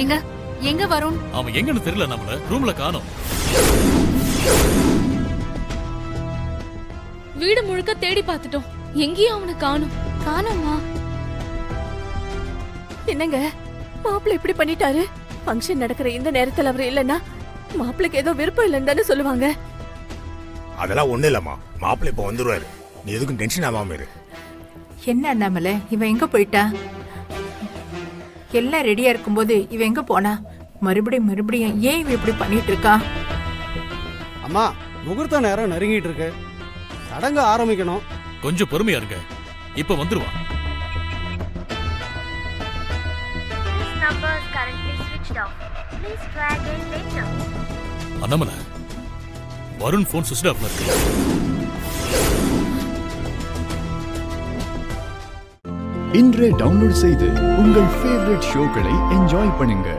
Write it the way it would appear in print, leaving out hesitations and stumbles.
எங்க எங்க வருண்? அவன் எங்கன்னு தெரியல, நம்மள ரூம்ல காணோம். வீடு முழுக்க தேடி பார்த்துட்டோம், எங்கேயும் அவனை காணோம். காணோமா? என்னங்க மாப்பிள்ளை இப்படி பண்ணிட்டாரு? ஃபங்க்ஷன் நடக்கிற இந்த நேரத்துல அவர் இல்லன்னா மாப்பிள்ளைக்கு ஏதோ விருப்பம் இல்லைன்னு தானே சொல்லுவாங்க. அதெல்லாம் ஒண்ணு இல்லம்மா, மாப்பிள்ளை இப்ப வந்துருவாரு, நீ எதுக்கும் டென்ஷன் ஆகாம இரு. என்ன அண்ணாமலை, இவன் எங்க போயிட்டா? எல்லாம் ரெடியா இருக்கும்போது இவன் எங்க போனா? மறுபடியும் ஏன் இவன் இப்படி பண்ணிட்டு இருக்கா? அம்மா, முகூர்த்த நேரம் நெருங்கிட்டு இருக்கு, சடங்கு ஆரம்பிக்கணும். கொஞ்சம் பொறுமையா இருங்க, இப்ப வந்துருவான். அண்ணாமலை, வருண் போன் சுவிட்ச் ஆஃப்ல இருக்கு. இன்றே டவுன்லோட் செய்து உங்கள் ஃபேவரட் ஷோக்களை என்ஜாய் பண்ணுங்க.